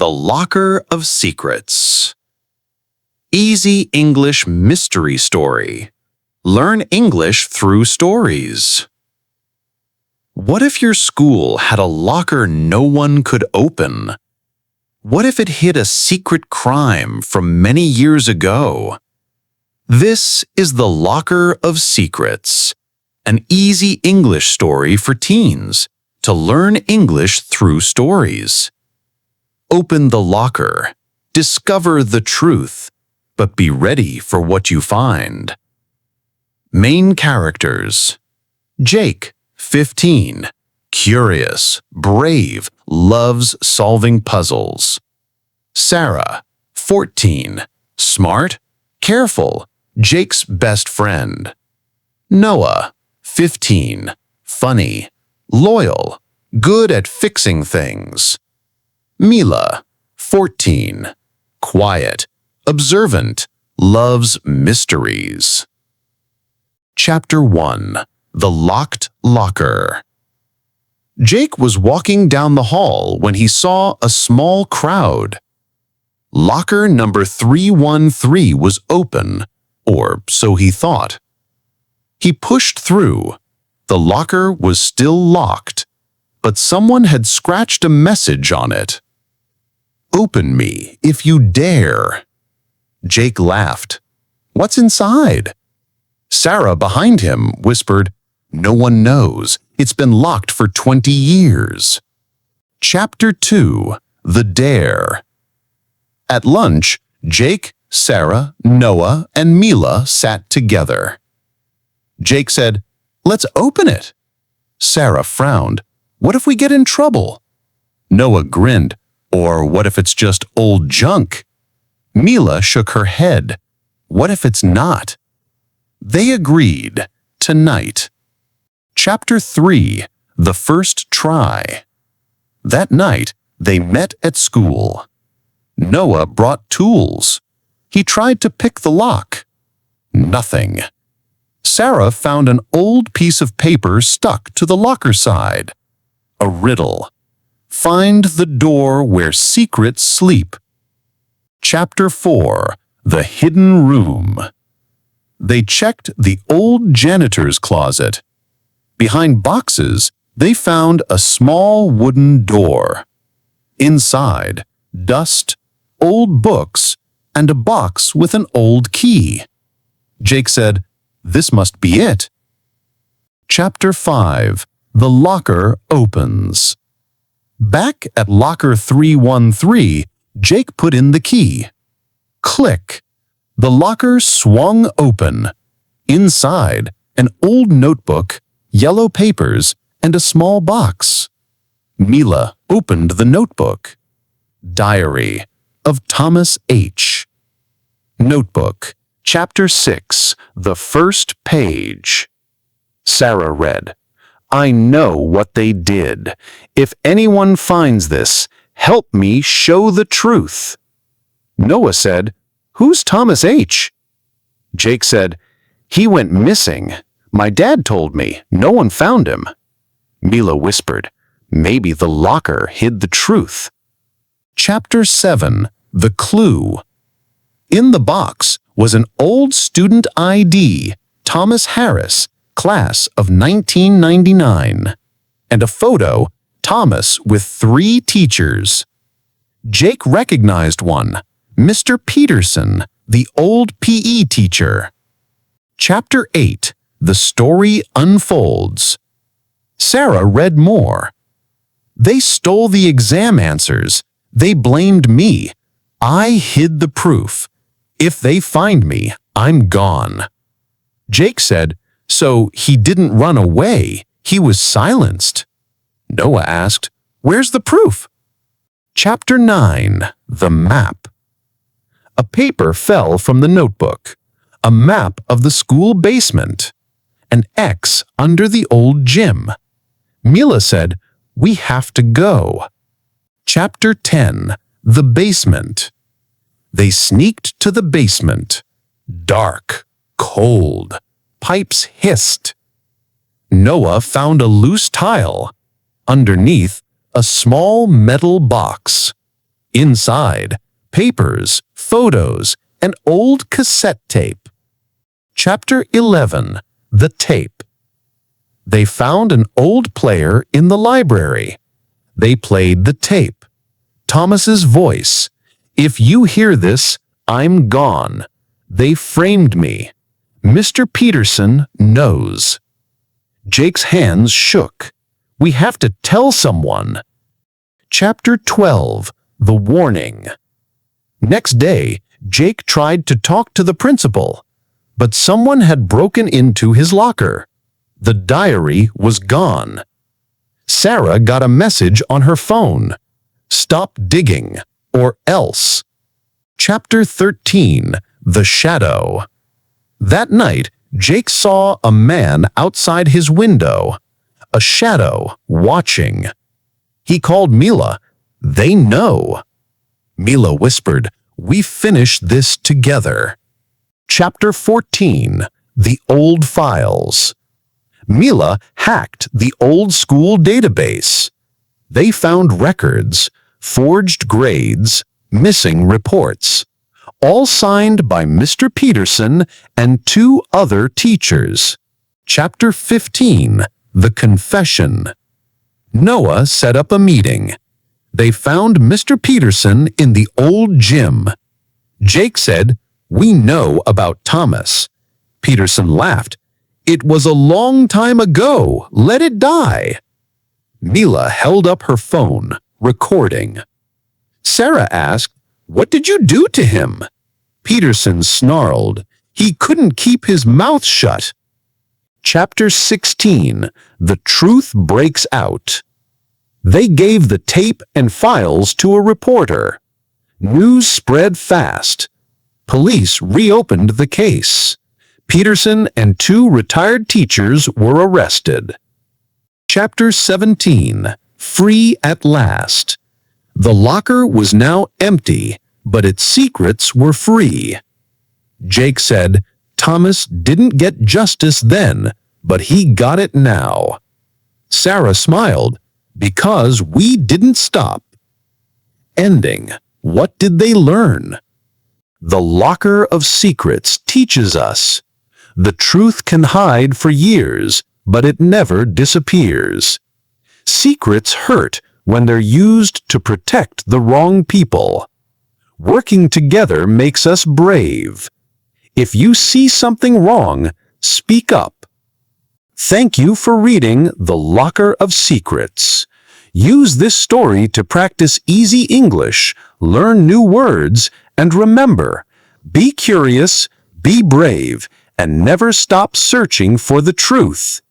The Locker of Secrets. Easy English Mystery Story. Learn English through stories. What if your school had a locker no one could open? What if it hid a secret crime from many years ago? This is The Locker of Secrets, an easy English story for teens to learn English through stories. Open the locker, discover the truth, but be ready for what you find. Main characters: Jake, 15, curious, brave, loves solving puzzles. Sarah, 14, smart, careful, Jake's best friend. Noah, 15, funny, loyal, good at fixing things. Mila, 14, quiet, observant, loves mysteries. Chapter 1. The Locked Locker. Jake was walking down the hall when he saw a small crowd. Locker number 313 was open, or so he thought. He pushed through. The locker was still locked, but someone had scratched a message on it. "Open me if you dare." Jake laughed. "What's inside?" Sarah behind him whispered, "No one knows. It's been locked for 20 years. Chapter 2. The Dare. At lunch, Jake, Sarah, Noah, and Mila sat together. Jake said, "Let's open it." Sarah frowned. "What if we get in trouble?" Noah grinned. "Or what if it's just old junk?" Mila shook her head. "What if it's not?" They agreed. Tonight. Chapter 3. The First Try. That night, they met at school. Noah brought tools. He tried to pick the lock. Nothing. Sarah found an old piece of paper stuck to the locker side. A riddle. Find the door where secrets sleep. Chapter 4. The Hidden Room. They checked the old janitor's closet. Behind boxes, they found a small wooden door. Inside, dust, old books, and a box with an old key. Jake said, "This must be it." Chapter 5. The Locker Opens. Back at locker 313, Jake put in the key. Click. The locker swung open. Inside, an old notebook, yellow papers, and a small box. Mila opened the notebook. Diary of Thomas H. Notebook, Chapter 6, The First Page. Sarah read, "I know what they did. If anyone finds this, help me show the truth." Noah said, "Who's Thomas H.?" Jake said, "He went missing. My dad told me. No one found him." Mila whispered, "Maybe the locker hid the truth." Chapter 7. The Clue. In the box was an old student ID, Thomas Harris, class of 1999, and a photo, Thomas with 3 teachers. Jake recognized one, Mr. Peterson, the old PE teacher. Chapter 8. The Story Unfolds. Sarah read more. "They stole the exam answers. They blamed me. I hid the proof. If they find me, I'm gone." Jake said, "So he didn't run away. He was silenced." Noah asked, "Where's the proof?" Chapter 9. The Map. A paper fell from the notebook. A map of the school basement. An X under the old gym. Mila said, "We have to go." Chapter 10. The Basement. They sneaked to the basement. Dark, cold. Pipes hissed. Noah found a loose tile. Underneath, a small metal box. Inside, papers, photos, and old cassette tape. Chapter 11. The Tape. They found an old player in the library. They played the tape. Thomas's voice. "If you hear this, I'm gone. They framed me. Mr. Peterson knows." Jake's hands shook. "We have to tell someone." Chapter 12. The Warning. Next day, Jake tried to talk to the principal, but someone had broken into his locker. The diary was gone. Sarah got a message on her phone. "Stop digging, or else." Chapter 13. The Shadow. That night, Jake saw a man outside his window, a shadow watching. He called Mila. "They know." Mila whispered, "We finished this together." Chapter 14. The Old Files. Mila hacked the old school database. They found records, forged grades, missing reports, all signed by Mr. Peterson and 2 other teachers. Chapter 15. The Confession. Noah set up a meeting. They found Mr. Peterson in the old gym. Jake said, "We know about Thomas." Peterson laughed. "It was a long time ago. Let it die." Mila held up her phone, recording. Sarah asked, "What did you do to him?" Peterson snarled. "He couldn't keep his mouth shut." Chapter 16. The Truth Breaks Out. They gave the tape and files to a reporter. News spread fast. Police reopened the case. Peterson and 2 retired teachers were arrested. Chapter 17. Free at Last. The locker was now empty, but its secrets were free. Jake said, "Thomas didn't get justice then, but he got it now." Sarah smiled, "Because we didn't stop." Ending. What did they learn? The locker of secrets teaches us. The truth can hide for years, but it never disappears. Secrets hurt when they're used to protect the wrong people. Working together makes us brave. If you see something wrong, speak up. Thank you for reading The Locker of Secrets. Use this story to practice easy English, learn new words, and remember, be curious, be brave, and never stop searching for the truth.